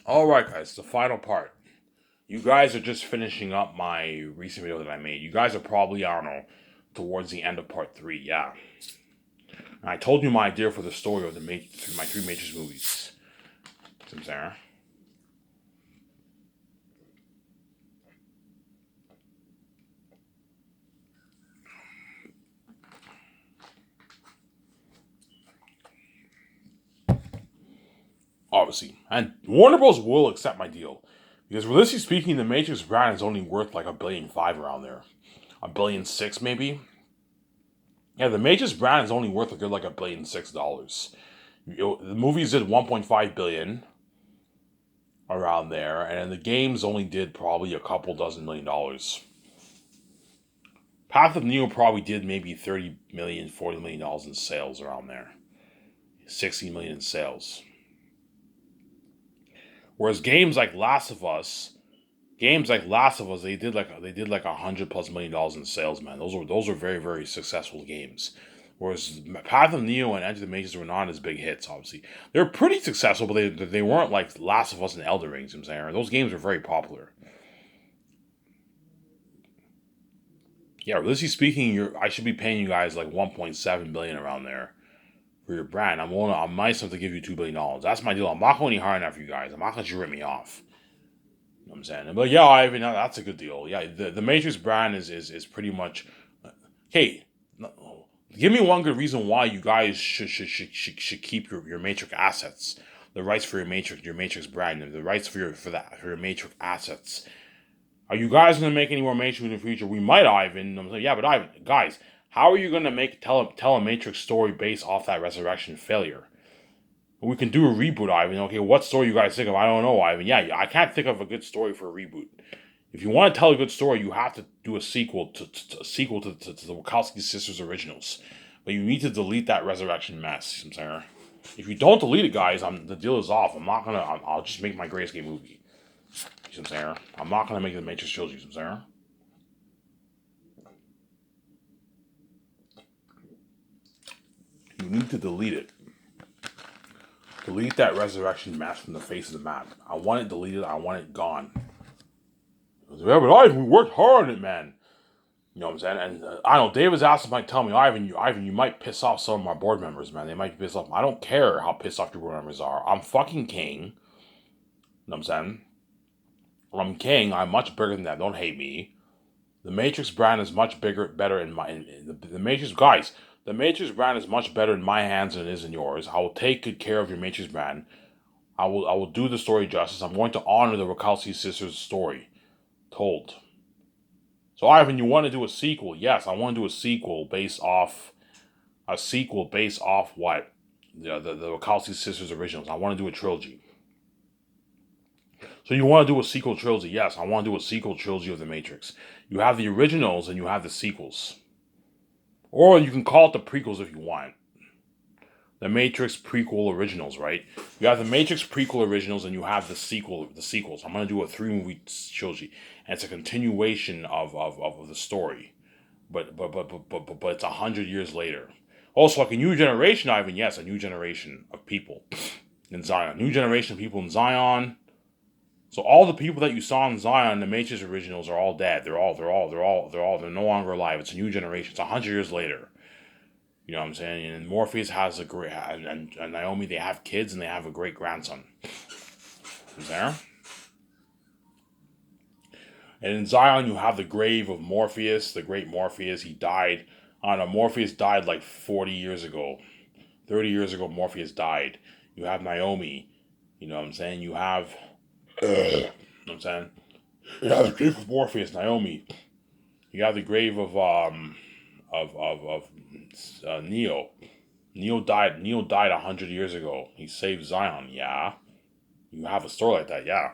All right, guys, the final part. You guys are just finishing up my recent video that I made. You guys are probably, I don't know, towards the end of part three. Yeah, and I told you my idea for the story of my three Matrix movies. Some Sarah. Obviously, and Warner Bros. Will accept my deal because realistically speaking, the Matrix brand is only worth like $1.5 billion around there, $1.6 billion maybe. Yeah, the Matrix brand is only worth a good like $1.6 billion. The movies did 1.5 billion around there, and the games only did probably a couple dozen $1 million. Path of Neo probably did maybe 30 million, $40 million in sales around there, 60 million in sales. Whereas games like Last of Us, they did like $100+ million in sales, man. Those were very very successful games. Whereas Path of Neo and Enter the Matrix were not as big hits. Obviously, they were pretty successful, but they weren't like Last of Us and Elder Rings. You know what I'm saying, those games were very popular. Yeah, realistically speaking, I should be paying you guys like 1.7 billion around there for your brand. I'm nice enough to give you $2 billion. That's my deal. I'm not going any hard enough for you guys. I'm not gonna let you rip me off. You know what I'm saying? But yeah, Ivan, that's a good deal. Yeah, the Matrix brand is pretty much. Hey, give me one good reason why you guys should keep your Matrix assets, the rights for your Matrix brand, and the rights for your Matrix assets. Are you guys gonna make any more Matrix in the future? We might, Ivan. I'm like, yeah, but Ivan, guys, how are you gonna tell a Matrix story based off that resurrection failure? We can do a reboot, Ivan. Okay, what story you guys think of? I don't know, Ivan. Yeah, I can't think of a good story for a reboot. If you want to tell a good story, you have to do a sequel to the Wachowski sisters originals. But you need to delete that resurrection mess. You know what I'm saying? If you don't delete it, guys, the deal is off. I'll just make my greatest game movie. You know what I'm saying? I'm not gonna make the Matrix trilogy. You know what I'm saying? You need to delete it. Delete that resurrection mask from the face of the map. I want it deleted. I want it gone. Yeah, but Ivan, we worked hard on it, man. You know what I'm saying? And I don't know. David's asked might tell me, Ivan, you might piss off some of my board members, man. They might be pissed off. I don't care how pissed off your board members are. I'm fucking king. You know what I'm saying? I'm king. I'm much bigger than that. Don't hate me. The Matrix brand is much bigger, better the Matrix guys. The Matrix brand is much better in my hands than it is in yours. I will take good care of your Matrix brand. I will do the story justice. I'm going to honor the Wachowski sisters' story told. So Ivan, you want to do a sequel? Yes, I want to do a sequel based off what the Wachowski sisters originals. I want to do a trilogy. So you want to do a sequel trilogy? Yes, I want to do a sequel trilogy of the Matrix. You have the originals and you have the sequels, or you can call it the prequels if you want. The Matrix prequel originals, right? You have the Matrix prequel originals, and you have the sequels. I'm gonna do a 3 movie trilogy, and it's a continuation of the story, but it's 100 years later. Also, like a new generation, Ivan. Yes, a new generation of people in Zion. New generation of people in Zion. So all the people that you saw in Zion, the Matrix originals, are all dead. They're no longer alive. It's a new generation. It's 100 years later. You know what I'm saying? And Morpheus has a great, and Naomi, they have kids and they have a great grandson. Is there? And in Zion, you have the grave of Morpheus, the great Morpheus. He died. I don't know. Morpheus died like 40 years ago. 30 years ago, Morpheus died. You have Naomi. You know what I'm saying? You have. You know what I'm saying? You have the grave of Morpheus, Naomi. You have the grave of Neo. Neo died. Neo died 100 years ago. He saved Zion. Yeah. You have a story like that. Yeah.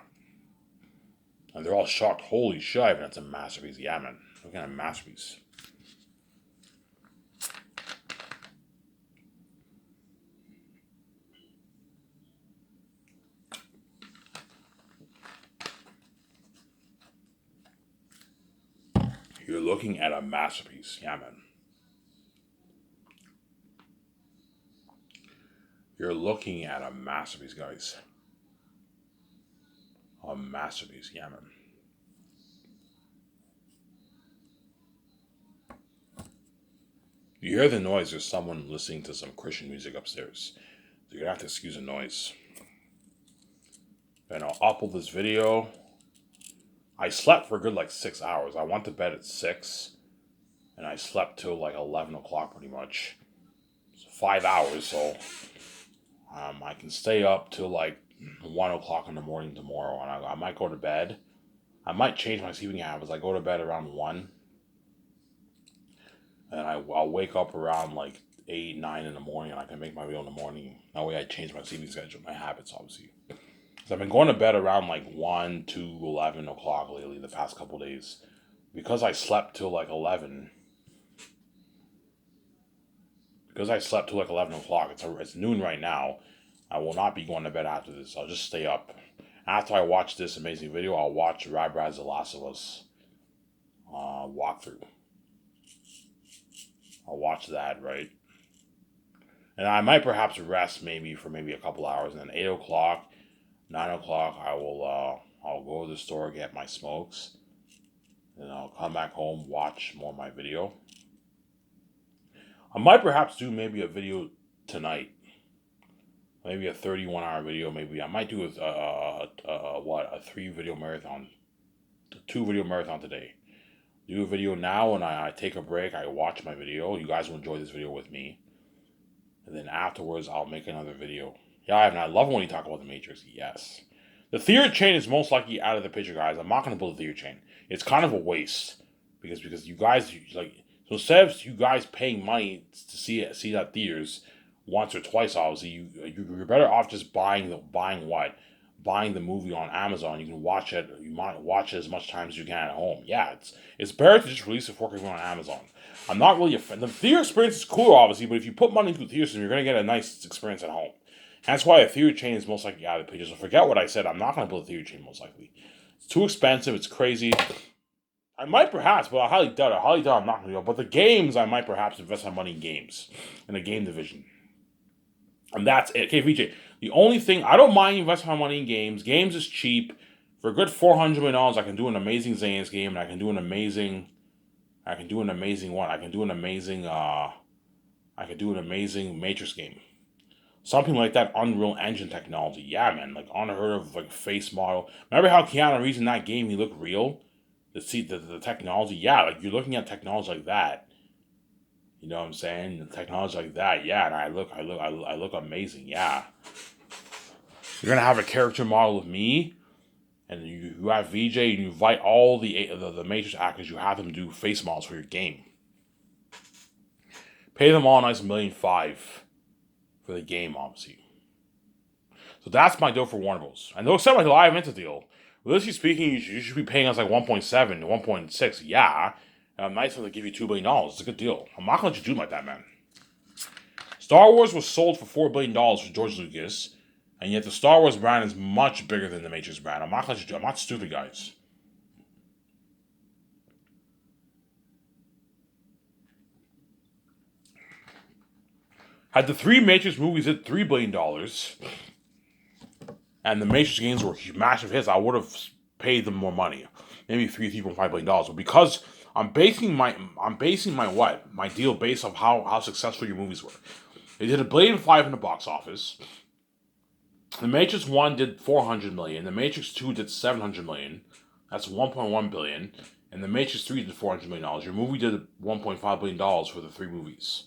And they're all shocked. Holy shit, that's a masterpiece. Yeah, man. What kind of masterpiece? You're looking at a masterpiece. Yeah, man. You're looking at a masterpiece, guys. A masterpiece, yeah, man. You hear the noise, there's someone listening to some Christian music upstairs. So you're gonna have to excuse the noise. And I'll upload this video. I slept for a good like 6 hours. I went to bed at 6 and I slept till like 11 o'clock pretty much. So 5 hours, so I can stay up till like 1 o'clock in the morning tomorrow, and I might go to bed. I might change my sleeping habits. I go to bed around 1, and I'll wake up around like 8, 9 in the morning, and I can make my video in the morning. That way I change my sleeping schedule, my habits, obviously. So I've been going to bed around like 1 to 11 o'clock lately, the past couple days. Because I slept till like 11. Because I slept till like 11 o'clock, it's noon right now. I will not be going to bed after this. I'll just stay up. After I watch this amazing video, I'll watch Rad's The Last of Us walkthrough. I'll watch that, right? And I might perhaps rest maybe for maybe a couple hours, and then 8 o'clock, 9 o'clock, I'll go to the store, get my smokes, and I'll come back home, watch more of my video. I might perhaps do maybe a video tonight. Maybe a 31-hour video. Maybe I might do a 3-video marathon, 2-video marathon today. Do a video now, and I take a break. I watch my video. You guys will enjoy this video with me, and then afterwards I'll make another video. Yeah, and I love when you talk about the Matrix. Yes, the theory chain is most likely out of the picture, guys. I'm not gonna build a theory chain. It's kind of a waste because you guys like. So instead of you guys paying money to see that theaters once or twice, obviously you're better off just buying the movie on Amazon. You can watch it. You might watch it as much time as you can at home. Yeah, it's better to just release it for everyone on Amazon. I'm not really a fan. The theater experience is cool, obviously, but if you put money into the theater system, you're gonna get a nice experience at home. That's why a theater chain is most likely out of the picture. So forget what I said. I'm not gonna build a theater chain most likely. It's too expensive. It's crazy. I might perhaps, but I highly doubt it. I'm not going to go. But the games, I might perhaps invest my money in games, in the game division. And that's it. Okay, VJ, the only thing, I don't mind investing my money in games. Games is cheap. For a good $400 million, I can do an amazing Zane's game, and I can do an amazing Matrix game. Something like that Unreal Engine technology. Yeah, man, like unheard of, like face model. Remember how Keanu Reeves in that game, he looked real? The technology, yeah, like you're looking at technology like that. You know what I'm saying? The technology like that, yeah, and I look amazing, yeah. You're gonna have a character model of me, and you have VJ, and you invite all the Matrix actors. You have them do face models for your game. Pay them all a nice $1.5 million for the game, obviously. So that's my deal for Warner Bros. And they'll accept my live into deal. Realistically speaking, you should be paying us like 1.7 to 1.6. Yeah. Nice for to give you $2 billion. It's a good deal. I'm not going to let you do like that, man. Star Wars was sold for $4 billion for George Lucas, and yet the Star Wars brand is much bigger than the Matrix brand. I'm not going to let you do. I'm not stupid, guys. Had the 3 Matrix movies hit $3 billion, and the Matrix games were massive hits, I would have paid them more money, maybe $3.5 billion. But because I'm basing my deal based off how successful your movies were. They did $1.5 billion in the box office. The Matrix 1 did $400 million. The Matrix 2 did $700 million. That's $1.1 billion. And the Matrix 3 did $400 million. Your movie did $1.5 billion for the 3 movies.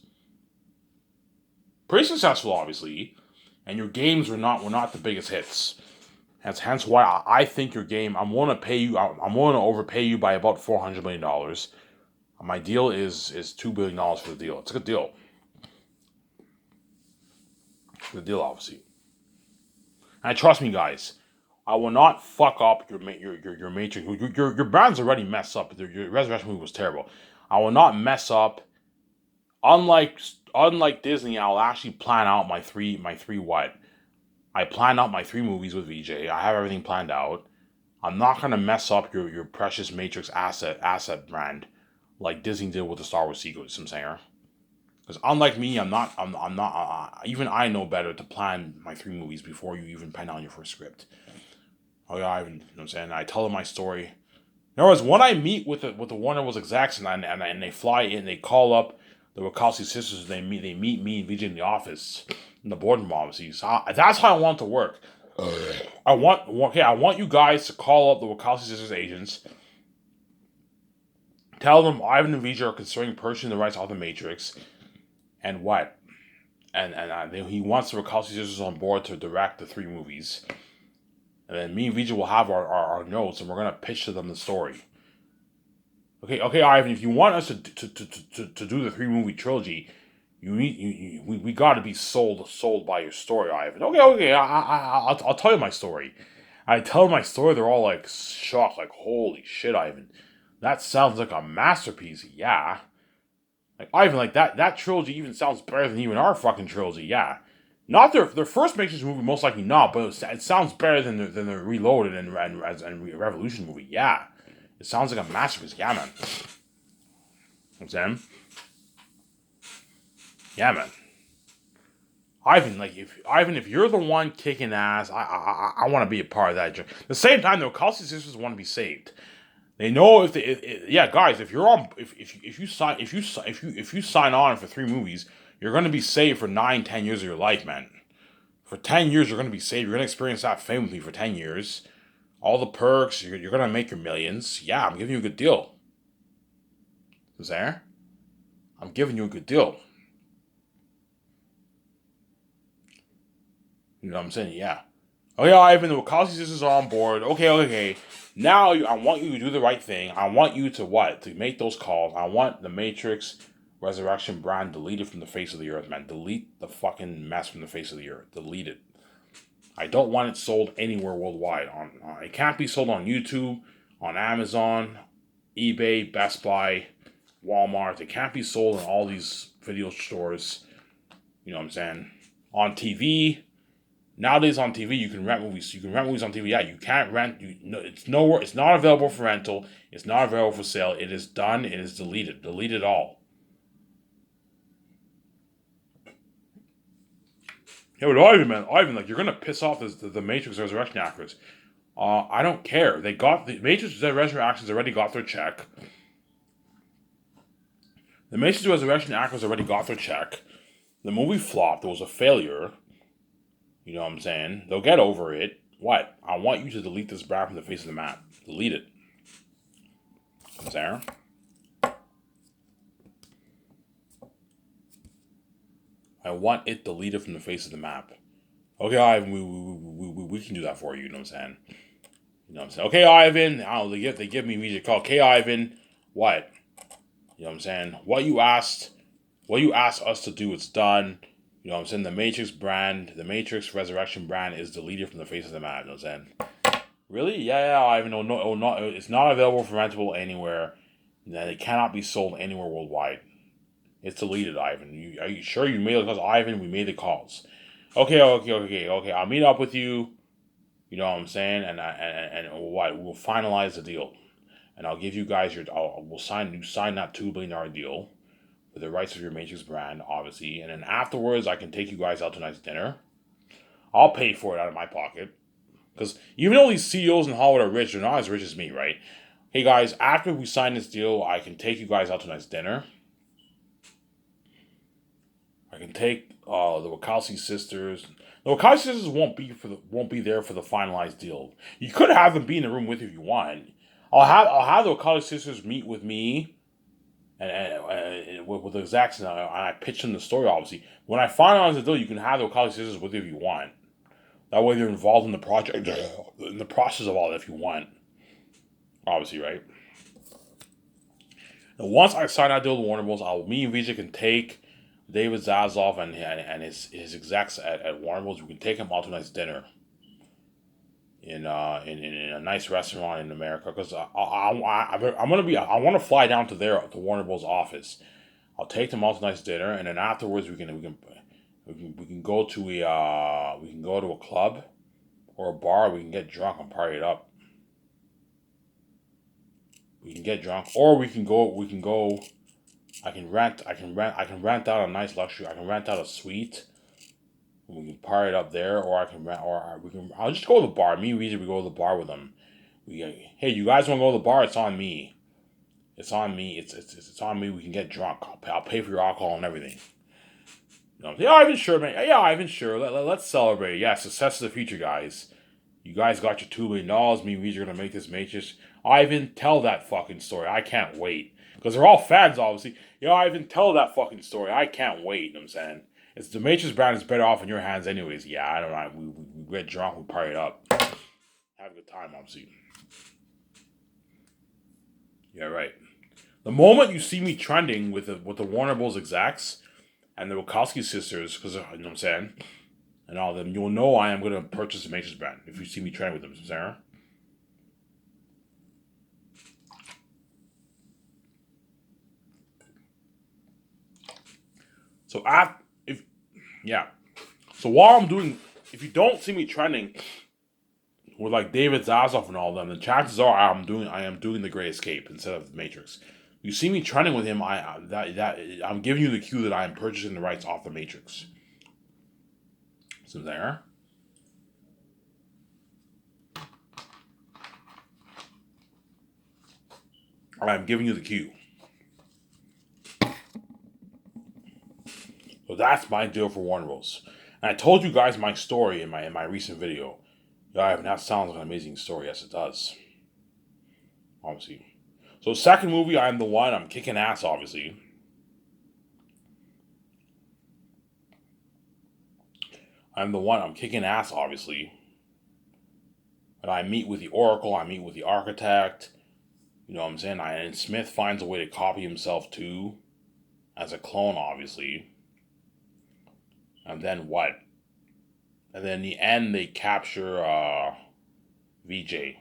Pretty successful, obviously. And your games were not the biggest hits. That's hence why I think your game, I'm willing to pay you, I'm willing to overpay you by about $400 million. My deal is $2 billion for the deal. It's a good deal. Good deal, obviously. And trust me, guys, I will not fuck up your Matrix. Your brand's already messed up. Your Resurrection movie was terrible. I will not mess up. Unlike Disney, I'll actually plan out my three what? I plan out my 3 movies with VJ. I have everything planned out. I'm not gonna mess up your precious Matrix asset brand like Disney did with the Star Wars sequels. I'm saying, because unlike me, I'm not. Even I know better to plan my 3 movies before you even pen down your first script. Oh yeah, Ivan. You know what I'm saying? I tell them my story. In other words, when I meet with the Warner Bros. Execs and they fly in, they call up the Wachowski sisters. They meet me and Vijay in the office, in the boardroom, obviously. So that's how I want it to work. I want you guys to call up the Wachowski sisters agents. Tell them Ivan and Vijay are considering purchasing the rights of the Matrix, and what? He wants the Wachowski sisters on board to direct the 3 movies. And then me and Vijay will have our notes, and we're gonna pitch to them the story. Okay, Ivan. If you want us to do the 3-movie trilogy, we got to be sold by your story, Ivan. Okay. I'll tell you my story. I tell them my story. They're all like shocked, like holy shit, Ivan. That sounds like a masterpiece. Yeah. Like Ivan, like that trilogy even sounds better than even our fucking trilogy. Yeah. Not their first Matrix movie, most likely not, but it sounds better than the Reloaded and Revolution movie. Yeah, it sounds like a masterpiece. Yeah, man. I'm saying, yeah, man. Ivan, if you're the one kicking ass, I want to be a part of that. At the same time, though, Wachowski sisters want to be saved. They know yeah, guys, if you're on, if you sign on for 3 movies, you're gonna be saved for 9-10 years of your life, man. For 10 years, you're gonna be saved. You're gonna experience that fame with me for 10 years. All the perks. You're gonna make your millions. Yeah, I'm giving you a good deal. Is there? I'm giving you a good deal. You know what I'm saying? Yeah. Oh yeah, Ivan, the Wachowski sisters are on board. Okay. Now I want you to do the right thing. I want you to what? To make those calls. I want the Matrix Resurrection brand deleted from the face of the earth, man. Delete the fucking mess from the face of the earth. Delete it. I don't want it sold anywhere worldwide. It can't be sold on YouTube, on Amazon, eBay, Best Buy, Walmart. It can't be sold in all these video stores. You know what I'm saying? On TV. Nowadays on TV, you can rent movies. You can rent movies on TV. Yeah, you can't rent. It's nowhere. It's not available for rental. It's not available for sale. It is done. It is deleted. Delete it all. Yeah, but Ivan, like you're gonna piss off the Matrix Resurrection actors. I don't care. They got the Matrix Resurrection actors already got their check. The Matrix Resurrection actors already got their check. The movie flopped. It was a failure. You know what I'm saying? They'll get over it. What? I want you to delete this brand from the face of the map. Delete it. Sarah? I want it deleted from the face of the map. Okay, Ivan, we can do that for you. You know what I'm saying? You know what I'm saying? Okay, Ivan. They give me immediate call. Okay, Ivan. What? You know what I'm saying? What you asked us to do, it's done. You know what I'm saying? The Matrix Resurrection brand is deleted from the face of the map. You know what I'm saying? Really? Yeah, Ivan. It's not available for rentable anywhere. It cannot be sold anywhere worldwide. It's deleted, Ivan. Are you sure you made the calls? Ivan, we made the calls. Okay. I'll meet up with you. You know what I'm saying? And what? We'll finalize the deal. And I'll give you guys we'll sign that $2 billion deal for the rights of your Matrix brand, obviously. And then afterwards, I can take you guys out to a nice dinner. I'll pay for it out of my pocket. Because even though these CEOs in Hollywood are rich, they're not as rich as me, right? Hey guys, after we sign this deal, I can take you guys out to a nice dinner. I can take the Wachowski sisters. The Wachowski sisters won't be there for the finalized deal. You could have them be in the room with you if you want. I'll have the Wachowski sisters meet with me and with the execs, and I pitch them the story. Obviously, when I finalize the deal, you can have the Wachowski sisters with you if you want. That way, they're involved in the project, in the process of all that if you want. Obviously, right? And once I sign that deal with Warner Bros., me and Vijay can take David Zaslav and his execs at Warner Bros. We can take him out to a nice dinner in a nice restaurant in America, because I want to fly down to Warner Bros. Office. I'll take them out to a nice dinner, and then afterwards we can go to a club or a bar. We can get drunk and party it up. We can get drunk, or we can go. I can rent out a nice luxury. I can rent out a suite We can par it up there, or I can, or we can. I'll just go to the bar. Me and Weezy, we go to the bar with them. Hey, you guys want to go to the bar? It's on me. It's on me. It's on me. We can get drunk. I'll pay for your alcohol and everything. Yeah, Ivan, sure, man. Yeah, Ivan, sure. Let's celebrate. Yeah, success of the future, guys. You guys got your $2 million. Me and Weezy are gonna make this Matrix. Ivan, tell that fucking story. I can't wait. Because they're all fans, obviously. Yeah, Ivan, tell that fucking story. I can't wait. You know what I'm saying? It's the Matrix brand is better off in your hands, anyways. Yeah, I don't know. We get drunk, we party it up, have a good time, obviously. Yeah, right. The moment you see me trending with the Warner Bros. Execs and the Wachowski sisters, because you know what I'm saying, and all of them, you'll know I am going to purchase the Matrix brand if you see me trending with them, Sarah. So So while I'm doing, if you don't see me trending with like David Zaslav and all of them, the chances are I am doing the Great Escape instead of the Matrix. You see me trending with him, I'm giving you the cue that I am purchasing the rights off the Matrix. So there. I'm giving you the cue. So that's my deal for Warner Bros. And I told you guys my story in my recent video. Yeah, that sounds like an amazing story. Yes, it does. Obviously. So second movie, I'm the one. I'm kicking ass, obviously. I'm the one. I'm kicking ass, obviously. And I meet with the Oracle. I meet with the Architect. You know what I'm saying? And Smith finds a way to copy himself too, as a clone, obviously. And then what? And then in the end, they capture VJ.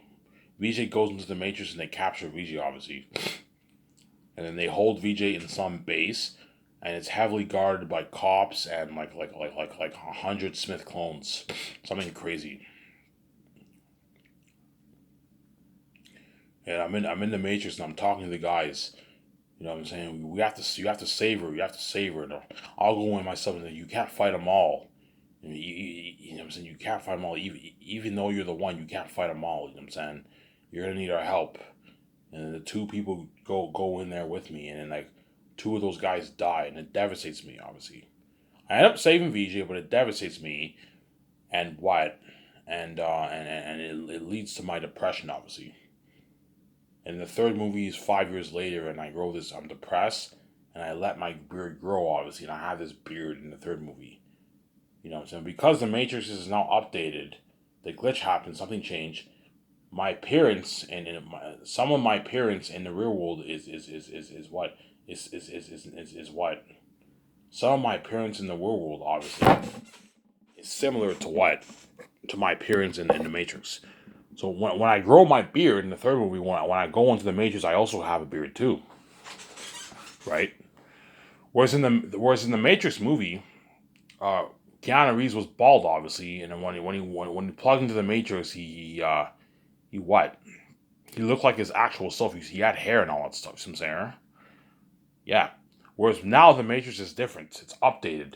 VJ goes into the Matrix and they capture VJ, obviously. And then they hold VJ in some base, and it's heavily guarded by cops and like 100 Smith clones, something crazy. And I'm in the Matrix and I'm talking to the guys. You know what I'm saying? You have to save her. You have to save her. I'll go in myself and you can't fight them all. You know what I'm saying? You can't fight them all. Even though you're the one, you can't fight them all. You know what I'm saying? You're gonna need our help. And the two people go in there with me, and then like two of those guys die, and it devastates me. Obviously, I end up saving VJ, but it devastates me. And what? And it leads to my depression, obviously. And the third movie is 5 years later, and I grow this. I'm depressed, and I let my beard grow, obviously, and I have this beard in the third movie. You know what I'm saying? Because the Matrix is now updated, the glitch happened, something changed. My appearance and some of my appearance in the real world is what is what some of my appearance in the real world obviously is similar to what to my appearance in the Matrix. So when I grow my beard in the third movie, when I go into the Matrix, I also have a beard too, right? Whereas in the Matrix movie, Keanu Reeves was bald, obviously, and then when he plugged into the Matrix, he what? He looked like his actual self. He had hair and all that stuff. You know what I'm saying? Yeah. Whereas now the Matrix is different. It's updated.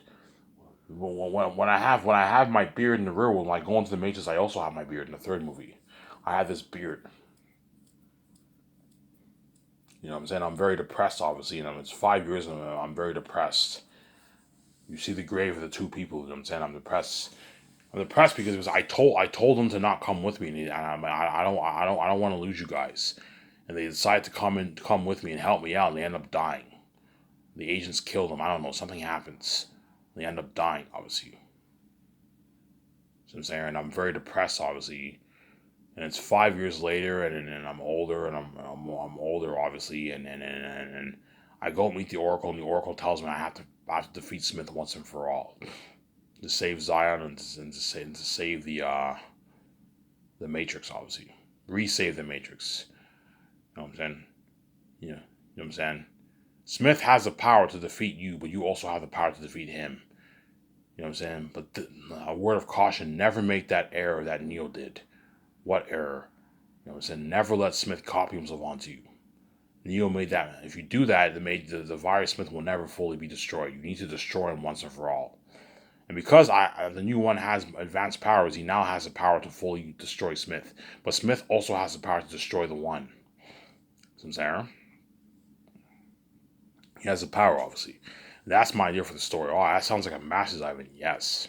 When I have my beard in the real world, when I go into the Matrix, I also have my beard in the third movie. I have this beard. You know what I'm saying? I'm very depressed, obviously. You know, it's 5 years and I'm very depressed. You see the grave of the two people. You know what I'm saying? I'm depressed. I'm depressed because it was I told them to not come with me, and I don't want to lose you guys. And they decided to come with me and help me out, and they end up dying. The agents kill them. I don't know. Something happens. They end up dying, obviously. So I'm saying, and I'm very depressed, obviously. And it's 5 years later, and I'm older, and I'm older, obviously, and I go meet the Oracle, and the Oracle tells me I have to defeat Smith once and for all, to save Zion and to save the Matrix, obviously, resave the Matrix. You know what I'm saying? Yeah, you know what I'm saying. Smith has the power to defeat you, but you also have the power to defeat him. You know what I'm saying? But a word of caution: never make that error that Neo did. What error? You know what I'm saying? Never let Smith copy himself onto you. Neo made that. If you do that, the virus Smith will never fully be destroyed. You need to destroy him once and for all. And because the new one has advanced powers, he now has the power to fully destroy Smith. But Smith also has the power to destroy the one. See what I'm saying? He has the power, obviously. That's my idea for the story. Oh, that sounds like a masterpiece, Ivan. Yes.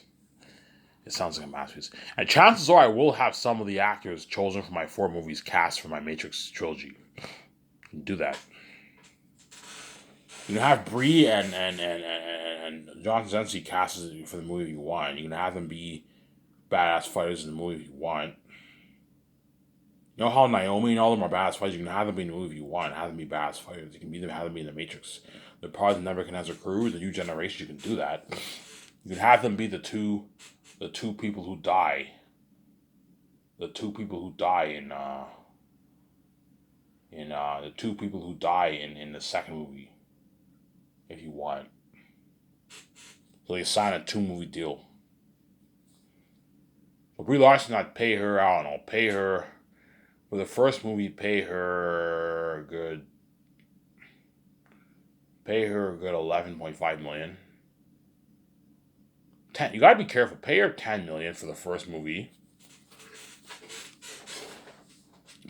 It sounds like a masterpiece. And chances are I will have some of the actors chosen for my 4 movies cast for my Matrix trilogy. Do that. You can have Brie and John Krasinski cast for the movie you want. You can have them be badass fighters in the movie you want. You know how Naomi and all of them are badass fighters? You can have them be in the movie you want. Have them be badass fighters. You can have them be in the Matrix. They're part of the Nebuchadnezzar crew. The new generation. You can do that. You can have them be the two people who die. The two people who die in the second movie. If you want. So they sign a 2-movie deal. So Brie Larson, I'd pay her, I don't know, pay her, for the first movie, pay her a good $11.5 million. You gotta be careful, pay her $10 million for the first movie.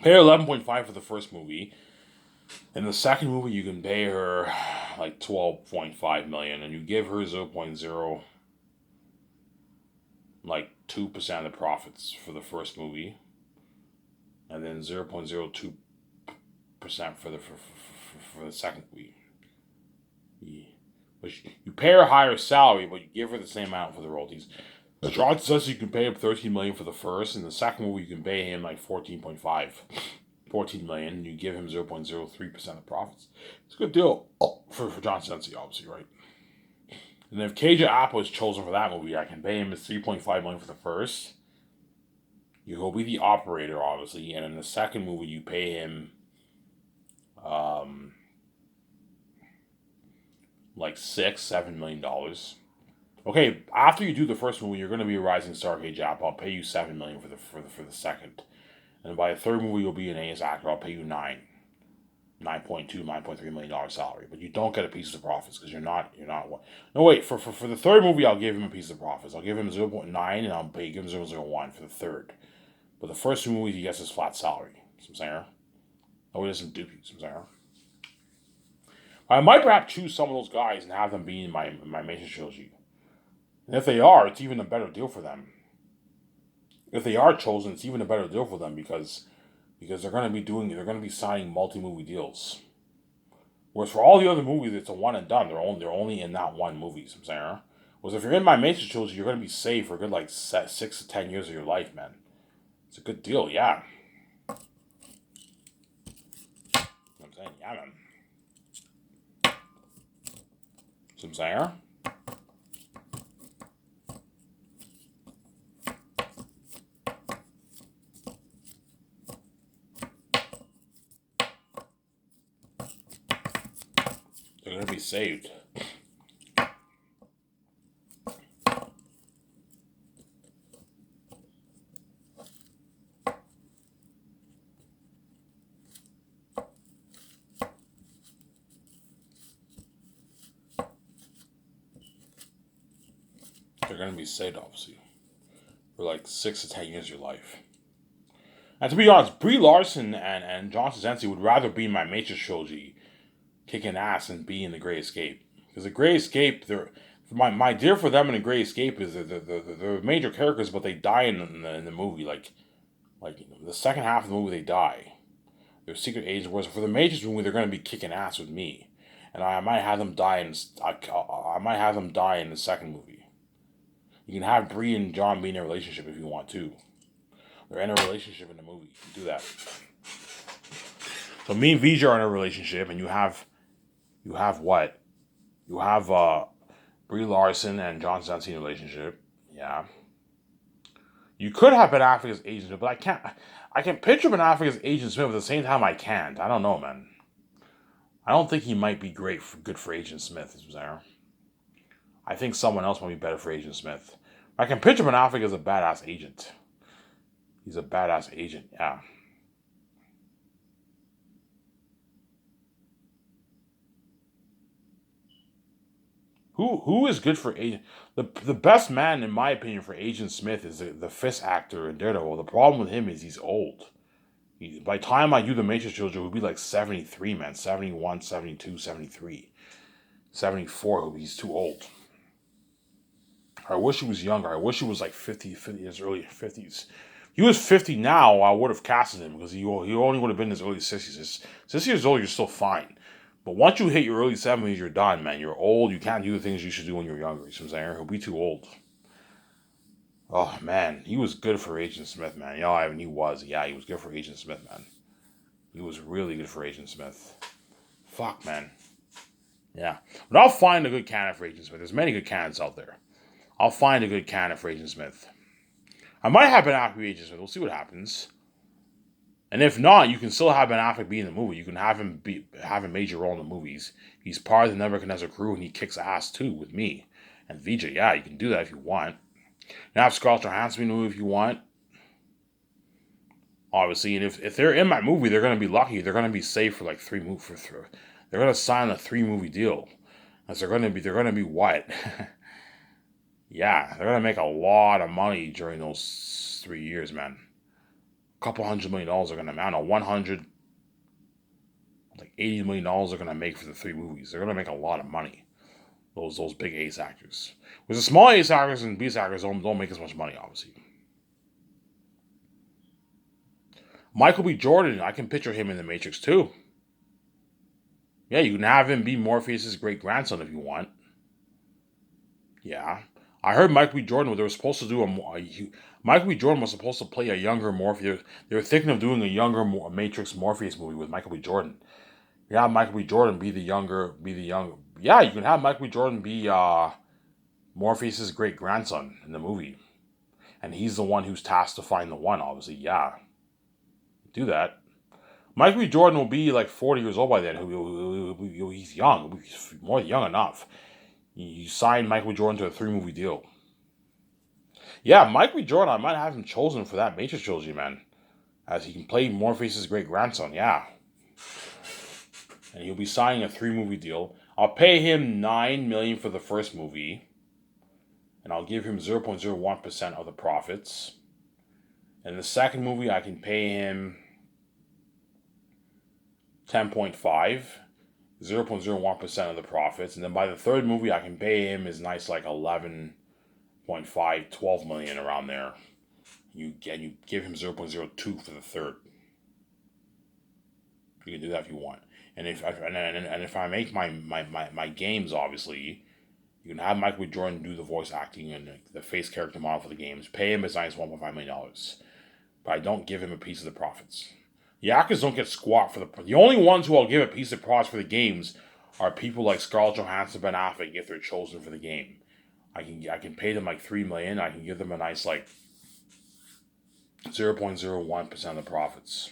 Pay her $11.5 for the first movie. In the second movie, you can pay her like $12.5 million, and you give her 0.0, like 2% of the profits for the first movie, and then 0.02% for the second movie. But you pay her a higher salary, but you give her the same amount for the royalties. John says you can pay him $13 million for the first, and the second movie you can pay him like $14 million, and you give him 0.03% of profits. It's a good deal for John Sensi, obviously, right? And if KJ Appa is chosen for that movie, I can pay him $3.5 million for the first. He'll be the operator, obviously, and in the second movie you pay him like $6-7 million. Okay, after you do the first movie, you're going to be a rising star, KJ Appa. I'll pay you $7 million for the second. And by the third movie, you'll be an A-list actor. I'll pay you $9.3 million salary. But you don't get a piece of the profits because you're not. No, wait. For the third movie, I'll give him a piece of the profits. I'll give him 0.9 and I'll give him 0.01 for the third. But the first 2 movies, he gets his flat salary. See what I'm saying? No, he doesn't do you. See what I'm saying? I might perhaps choose some of those guys and have them be in my Matrix trilogy. And if they are, it's even a better deal for them. If they are chosen, it's even a better deal for them because they're going to be signing multi-movie deals. Whereas for all the other movies, it's a one and done. They're only in that one movie. See what I'm saying? Whereas if you're in my Matrix trilogy, you're going to be safe for a good 6 to 10 years of your life, man. It's a good deal, yeah. I'm saying, yeah, man. See what I'm saying? They're going to be saved. They're going to be saved, obviously, for 6 to 10 years of your life. And to be honest, Brie Larson and John Krasinski would rather be in my Matrix trilogy kicking ass than be in The Great Escape. Because The Great Escape, my deal for them in The Great Escape is they're major characters, but they die in the movie. The second half of the movie, they die. They're secret agents. Whereas for the Matrix movie, they're going to be kicking ass with me, and I might have them die in the second movie. You can have Brie and John be in a relationship if you want to. They're in a relationship in the movie. You can do that. So me and Vijay are in a relationship, and you have what? You have Brie Larson and John Krasinski in a relationship. Yeah. You could have Ben Affleck as Agent Smith, but I can't. I can picture Ben Affleck as Agent Smith, but at the same time I can't. I don't know, man. I don't think he might be good for Agent Smith. I think someone else might be better for Agent Smith. I can picture Ben Affleck as a badass agent. He's a badass agent, yeah. Who is good for Agent? The best man in my opinion for Agent Smith is the Fist actor in Daredevil. The problem with him is he's old. By the time I do the Matrix trilogy, he'll be like 73, man. 71, 72, 73, 74. He's too old. I wish he was younger. I wish he was like 50 his early 50s. He was 50 now, I would have casted him because he only would have been in his early 60s. 60 years old, you're still fine. But once you hit your early 70s, you're done, man. You're old. You can't do the things you should do when you're younger. You know what I'm saying? He'll be too old. Oh, man. He was good for Agent Smith, man. Yeah, I mean, he was. Yeah, he was good for Agent Smith, man. He was really good for Agent Smith. Fuck, man. Yeah. But I'll find a good candidate for Agent Smith. There's many good candidates out there. I'll find a good candidate for Agent Smith. I might have Ben Affleck be Agent Smith. We'll see what happens. And if not, you can still have Ben Affleck be in the movie. You can have him have a major role in the movies. He's part of the Nebuchadnezzar crew, and he kicks ass too with me and VJ. Yeah, you can do that if you want. You have Scarlett Johansson in the movie if you want. Obviously, and if they're in my movie, they're going to be lucky. They're going to be safe for like 3 movies. They're going to sign a 3-movie deal. As they're going to be what? Yeah, they're going to make a lot of money during those 3 years, man. A couple $100 million are going to amount to $80 million are going to make for the 3 movies. They're going to make a lot of money. Those big ace actors. With the small ace actors and B actors don't make as much money, obviously. Michael B. Jordan, I can picture him in The Matrix too. Yeah, you can have him be Morpheus' great grandson if you want. Yeah. I heard Michael B. Jordan, they were supposed to do Michael B. Jordan was supposed to play a younger Morpheus. They were thinking of doing a younger Matrix Morpheus movie with Michael B. Jordan. You have Michael B. Jordan be the younger. Yeah, you can have Michael B. Jordan be Morpheus' great grandson in the movie, and he's the one who's tasked to find the one. Obviously, yeah, do that. Michael B. Jordan will be like 40 years old by then. He's young. He's more young enough. You signed Michael B. Jordan to a 3-movie deal. Yeah, Michael B. Jordan, I might have him chosen for that Matrix trilogy, man. As he can play Morpheus' great grandson, yeah. And he'll be signing a 3-movie deal. I'll pay him $9 million for the first movie. And I'll give him 0.01% of the profits. And the second movie, I can pay him 10.5, 0.01% of the profits. And then by the third movie, I can pay him his nice like 11.5, 12 million around there. You give him 0.02 for the third. You can do that if you want. And if I make my games, obviously, you can have Michael B. Jordan do the voice acting and the face character model for the games. Pay him his nice $1.5 million. But I don't give him a piece of the profits. The actors don't get squat for the only ones who I'll give a piece of profits for the games are people like Scarlett Johansson, Ben Affleck, if they're chosen for the game. I can pay them like $3 million. I can give them a nice like 0.01% of the profits.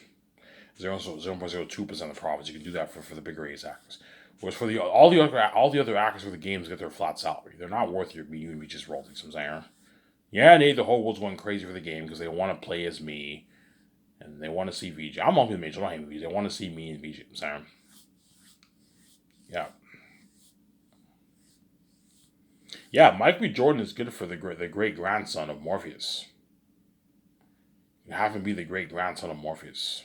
0.02% of the profits. You can do that for the bigger ace actors. Whereas for all the other actors for the games get their flat salary. They're not worth your just royalties. I'm saying, yeah, the whole world's going crazy for the game because they want to play as me, and they want to see VJ. I'm on the Major. I don't hate VJ. They want to see me and VJ. I'm saying, yeah. Mike B. Jordan is good for the great grandson of Morpheus. You have him be the great grandson of Morpheus.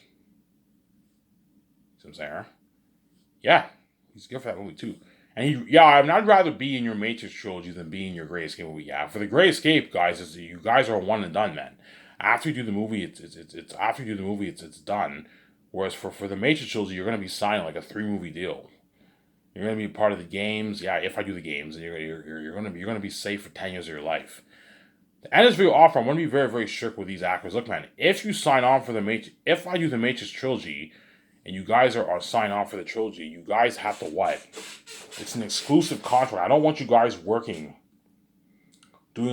See what I'm saying? Yeah. He's good for that movie too. And I'd rather be in your Matrix trilogy than be in your Great Escape movie. Yeah, for the Great Escape, guys, you guys are one and done, man. After you do the movie, it's done. Whereas for the Matrix trilogy, you're gonna be signing like a 3-movie deal. You're gonna be part of the games. Yeah, if I do the games, and you're gonna be safe for 10 years of your life. To end this video off, I'm gonna be very, very strict with these actors. Look, man, if you sign on for the Matrix, if I do the Matrix trilogy, and you guys are signed on for the trilogy, you guys have to what? It's an exclusive contract. I don't want you guys doing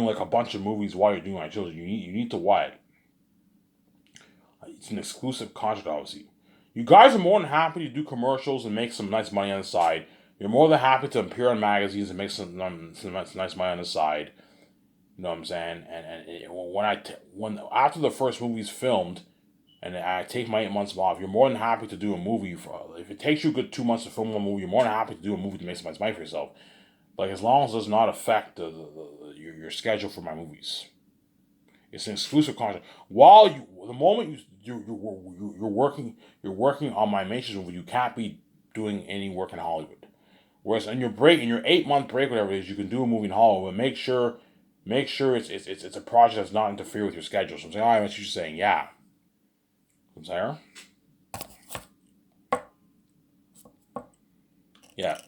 like a bunch of movies while you're doing my trilogy. You need to what? It's an exclusive contract, obviously. You guys are more than happy to do commercials and make some nice money on the side. You're more than happy to appear on magazines and make some nice money on the side. You know what I'm saying? And when after the first movie's filmed, and I take my 8 months off, you're more than happy to do a movie. If it takes you a good 2 months to film one movie, you're more than happy to do a movie to make some nice money for yourself. Like, as long as it does not affect your schedule for my movies. It's an exclusive contract. The moment you're working on my Matrix movie, you can't be doing any work in Hollywood. Whereas in your 8 month break, whatever it is, you can do a movie in Hollywood. But make sure it's a project that's not interfere with your schedule. So I'm saying, I what you're saying, yeah. I'm saying, yeah.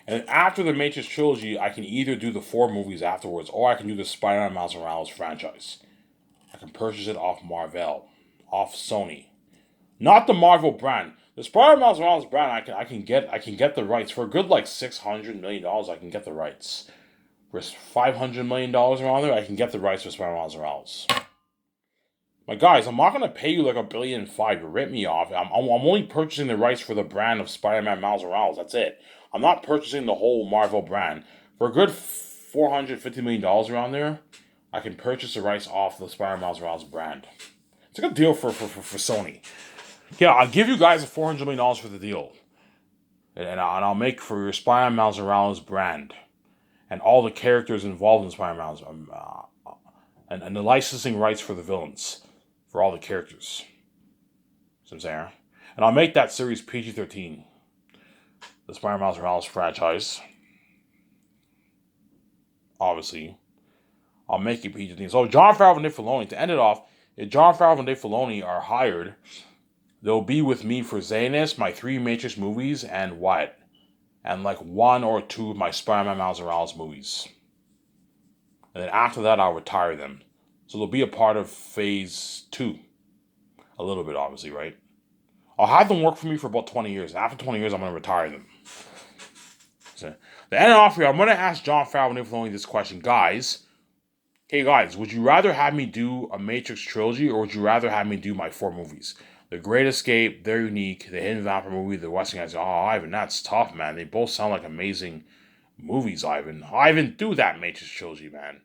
And after the Matrix trilogy, I can either do the 4 movies afterwards, or I can do the Spider-Man Miles Morales franchise. I can purchase it off Marvel, off Sony, not the Marvel brand. The Spider-Man Miles Morales brand, I can get the rights for a good like $600 million. I can get the rights for $500 million around there. I can get the rights for Spider-Man Miles Morales. My guys, I'm not gonna pay you like $1.5 billion to rip me off. I'm only purchasing the rights for the brand of Spider-Man Miles Morales. That's it. I'm not purchasing the whole Marvel brand for a good $450 million around there. I can purchase the rights off the Spider-Man Miles Morales brand. It's a good deal for Sony. Yeah, I'll give you guys $400 million for the deal, and I'll make for your Spider-Man Miles Morales brand and all the characters involved in Spider-Man Miles, and the licensing rights for the villains for all the characters. See what I'm saying? And I'll make that series PG-13, the Spider-Man Miles Morales franchise. Obviously, I'll make it PG-13. So Jon Favreau and Dave Filoni, to end it off, if Jon Favreau and Dave Filoni are hired, they'll be with me for Zanus, my 3 Matrix movies, and what? And like 1 or 2 of my Spider-Man Miles Morales movies. And then after that, I'll retire them. So they'll be a part of phase 2. A little bit, obviously, right? I'll have them work for me for about 20 years. After 20 years, I'm going to retire them. So, to end it off here, I'm going to ask Jon Favreau and Dave Filoni this question. Guys, hey guys, would you rather have me do a Matrix trilogy, or would you rather have me do my 4 movies? The Great Escape, They're Unique, The Hidden Vampire Movie, The Western Guys. Oh, Ivan, that's tough, man. They both sound like amazing movies, Ivan. Ivan, do that Matrix trilogy, man.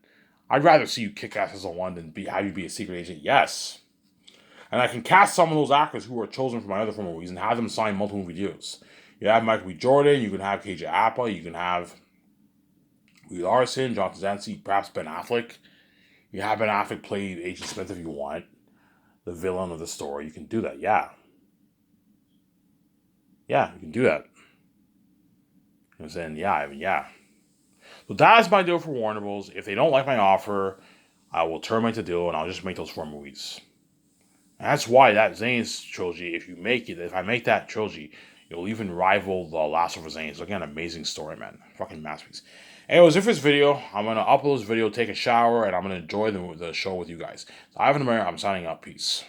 I'd rather see you kick ass as a one than have you be a secret agent. Yes. And I can cast some of those actors who are chosen for my other 4 movies and have them sign multiple movie deals. You have Michael B. Jordan, you can have KJ Apa, you can have Brie Larson, John Krasinski, perhaps Ben Affleck. You have Ben Affleck play Agent Smith if you want, the villain of the story. You can do that, yeah. Yeah, you can do that. I'm saying, yeah, I mean, yeah. So that's my deal for Warner Bros. If they don't like my offer, I will terminate the deal and I'll just make those 4 movies. And that's why that Zane's trilogy, if I make that trilogy, it'll even rival the Last of Us Zane's. Again, amazing story, man. Fucking masterpiece. Anyways, if this video, I'm going to upload this video, take a shower, and I'm going to enjoy the show with you guys. So, Ivan Amir, I'm signing up. Peace.